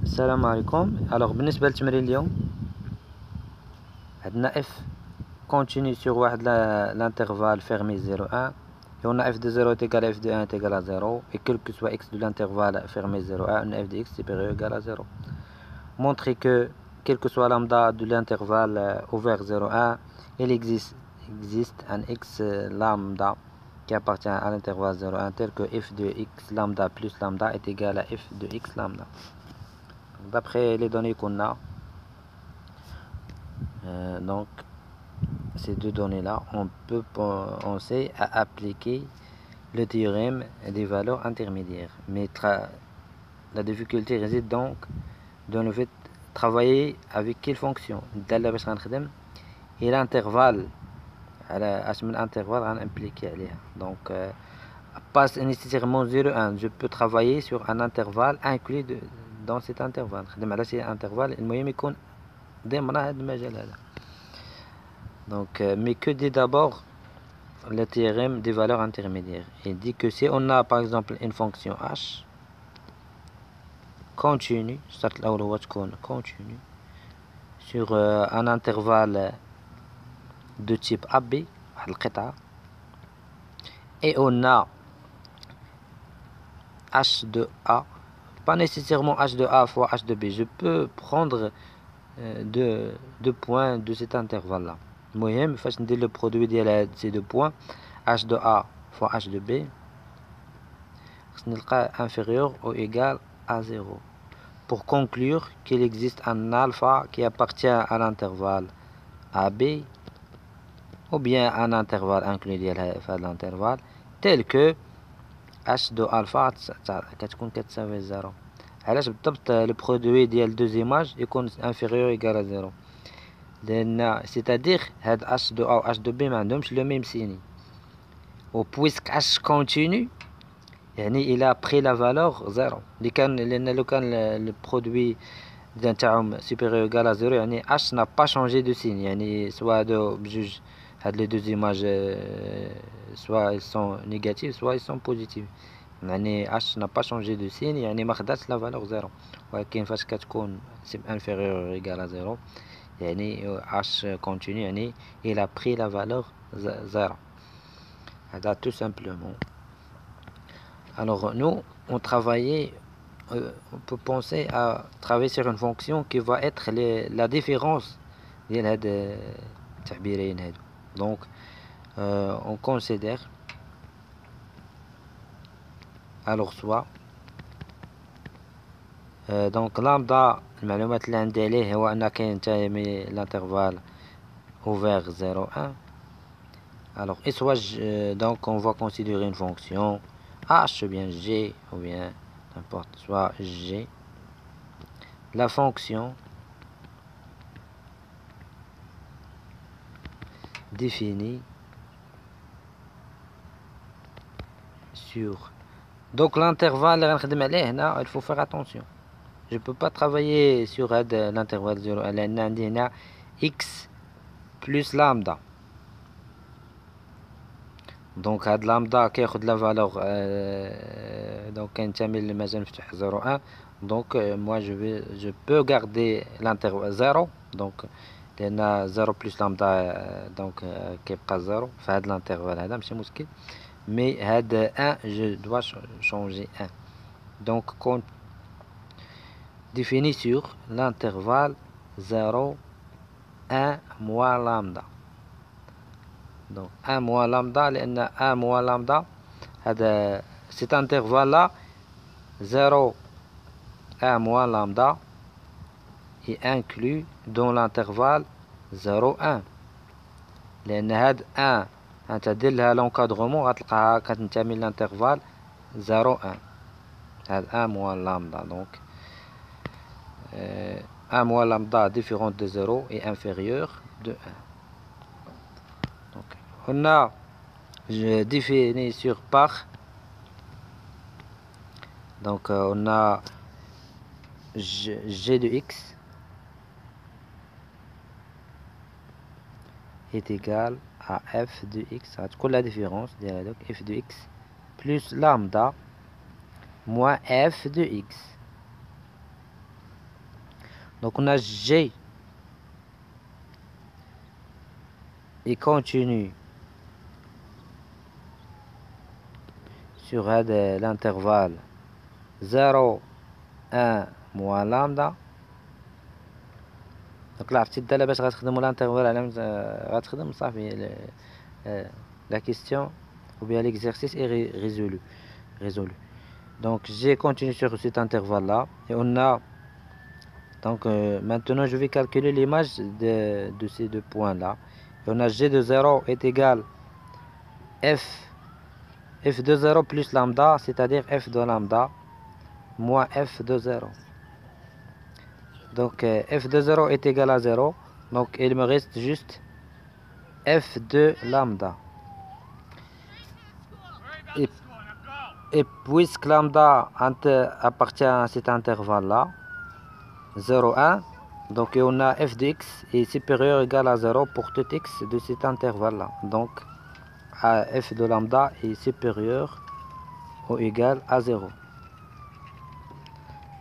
السلام عليكم. alors بالنسبة للتمرين اليوم عندنا f continue sur واحد l'intervalle fermé 0,1 et on a f de 0 est égal à f de 1 est égal à 0 et quel que soit x de l'intervalle fermé 0,1 on a f de x supérieur ou égal à 0. Montrer que quel que soit lambda de l'intervalle ouvert 0,1 il existe un x lambda qui appartient à l'intervalle 0,1 tel que f de x lambda plus lambda est égal à f de x lambda. D'après les données qu'on a, donc ces deux données là, on peut penser à appliquer le théorème des valeurs intermédiaires, mais la difficulté réside donc dans le fait de travailler avec quelle fonction et l'intervalle à impliquer donc pas nécessairement 0,1. je peux travailler sur un intervalle inclus dans cet intervalle. intervalle donc mais que dit d'abord le théorème des valeurs intermédiaires. Il dit que si on a par exemple une fonction h continue sur un intervalle de type AB et on a h de A, pas nécessairement h de A fois h de B, je peux prendre deux points de cet intervalle là. المهم فاش ندير لو برودوي ديال هاد ces deux points h de A fois h de B خصني نلقاه inférieur ou égal à 0 pour conclure qu'il existe un alpha qui appartient à l'intervalle AB ou bien un intervalle inclus ديال هذا l'intervalle tel que h de alpha كتكون كتساوي 0. علاش بالضبط le produit ديال deux images يكون inférieur ou égal à 0؟ c'est-à-dire هاد h de A ou h de B ما عندهمش le même signe, ou puisque h continue يعني il a pris la valeur 0 لأن لو كان le produit تاعهم supérieur ou égal à 0 يعني h n'a pas changé de signe, يعني soit بجوج هاد les deux images soit ils sont négatives soit ils sont positives, يعني h n'a pas changé de signe يعني ما خداتش la valeur 0. ولكن فاش كتكون inférieur ou égal à 0 يعني h continue يعني il a pris la valeur 0. هذا tout simplement. Alors nous on travaillait, on peut penser à travailler sur une fonction qui va être la différence ديال هاد التعبيرين هادو. donc on considère alors soit donc lambda المعلومات اللي عندي عليه هو أن كينتمي l'intervalle ouvert 0,1. alors et soit donc on va considérer une fonction h ou bien g ou bien n'importe, soit g, la fonction définie sur donc l'intervalle il faut faire attention, je peux pas travailler sur l'intervalle 0 لأن عندي هنا x plus lambda, donc هاد lambda كياخد la valeur donc كينتمي للمجال مفتوح 0,1. donc moi je peux garder l'intervalle 0 donc لأن 0 plus lambda donc كيبقى 0 في هاد l'intervalle هذا ماشي مشكل, mais هاد 1 je dois changer 1. donc quand défini sur l'intervalle 0 1 moins lambda, donc 1 moins lambda لأن 1 moins lambda هذا cet intervalle là 0 1 moins lambda est inclus dans l'intervalle 0 1 لأن هاد 1 أنت دير لها l'encadrement غتلقاها كتنتمي l'intervalle 0 1 هاد 1 moins lambda, donc 1 moins lambda différent de 0 est inférieur de 1. donc on a je définis sur par, donc on a g de x est égal à f de x, غتكون la différence ديال f de x plus lambda moins f de x Donc on a G et continue sur l'intervalle 0 1 moins lambda. Donc là عرفتي الدالة باش غتخدموا l'intervalle على غتخدم صافي la question ou bien l'exercice est résolu. Donc G continue sur cet intervalle là et on a donc maintenant je vais calculer l'image de ces deux points là et on a G de 0 est égal f de 0 plus lambda, c'est-à-dire f de lambda moins f de 0. Donc f de 0 est égal à 0, donc il me reste juste f de lambda. Et puisque lambda appartient à cet intervalle là 0 1, donc on a f de x est supérieur ou égal à 0 pour tout x de cet intervalle là, donc f de lambda est supérieur ou égal à 0.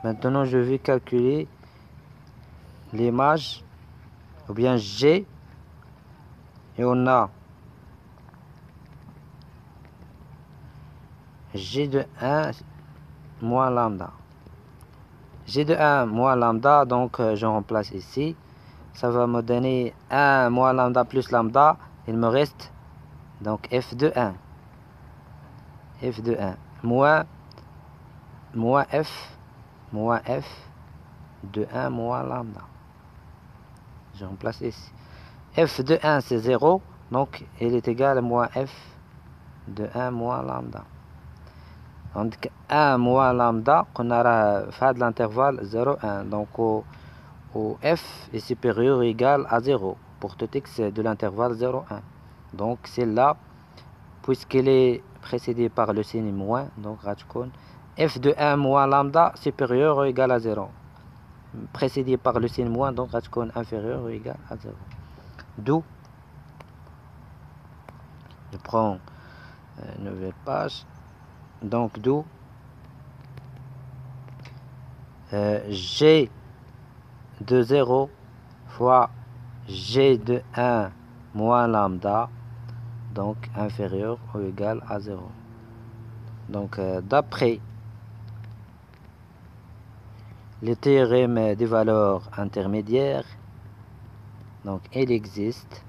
Maintenant je vais calculer l'image ou bien G et on a G de 1 moins lambda. G de 1 moins lambda, donc je remplace ici. Ça va me donner 1 moins lambda plus lambda. Il me reste donc f de 1. F de 1 moins f de 1 moins lambda. Je remplace ici. F de 1 c'est 0, donc il est égal à moins f de 1 moins lambda. Donc 1 moins lambda, on aura fait de l'intervalle 0, 1. Donc au f est supérieur ou égal à 0 pour tout x de l'intervalle 0, 1. Donc c'est là, puisqu'il est précédé par le signe moins, donc f de 1 moins lambda supérieur ou égal à 0. Précédé par le signe moins, donc inférieur ou égal à 0. D'où je prends une nouvelle page. Donc d'où G de 0 fois G de 1 moins lambda, donc inférieur ou égal à 0. Donc d'après le théorème des valeurs intermédiaires, donc il existe,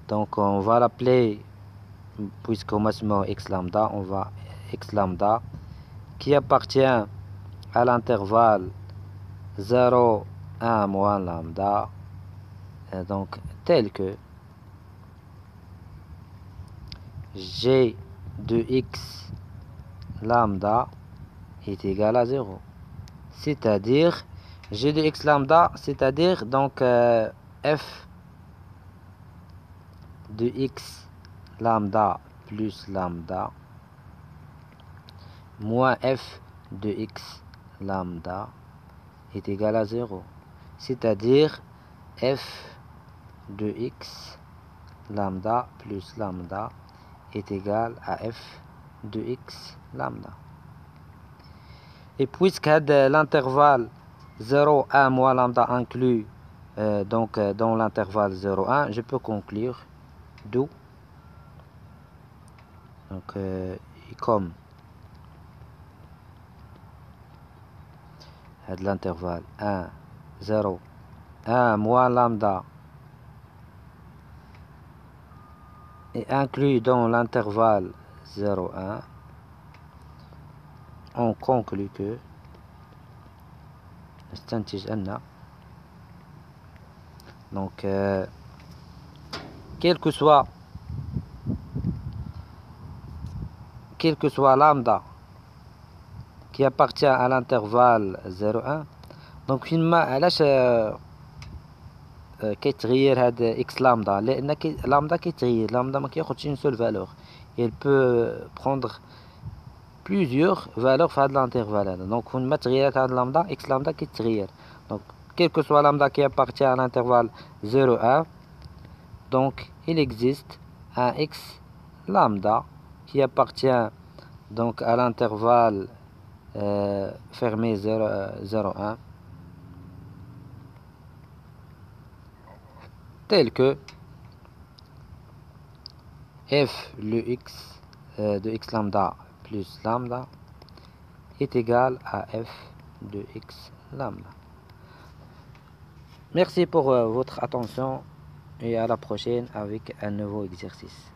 donc on va l'appeler, puisqu'au maximum x lambda, on va x lambda qui appartient à l'intervalle 0 1 moins lambda, donc tel que g de x lambda est égal à 0, c'est-à-dire g de x lambda, c'est-à-dire donc f de x lambda plus lambda moins f de x lambda est égal à 0, c'est-à-dire f de x lambda plus lambda est égal à f de x lambda. Et puisque l'intervalle 0 1 moins lambda inclus donc dans l'intervalle 0 1, je peux conclure d'où donc comme l'intervalle 1 0 1 moins lambda est inclus dans l'intervalle 0 1, on conclut que نستنتج أن donc quel que soit lambda qui appartient à l'intervalle 0 1, donc فيما علاش كيتغير هاد x lambda لأن lambda كيتغير، lambda ما كياخدش une seule valeur، il peut prendre plusieurs valeurs في هذا l'intervalle هذا. donc فيما تغيرات هاد lambda x lambda كيتغير، donc quel que soit lambda qui appartient à l'intervalle 0 1, donc il existe un x lambda qui appartient donc à l'intervalle fermé 0 1, tel que f le x de x lambda plus lambda est égal à f de x lambda. Merci pour votre attention et à la prochaine avec un nouveau exercice.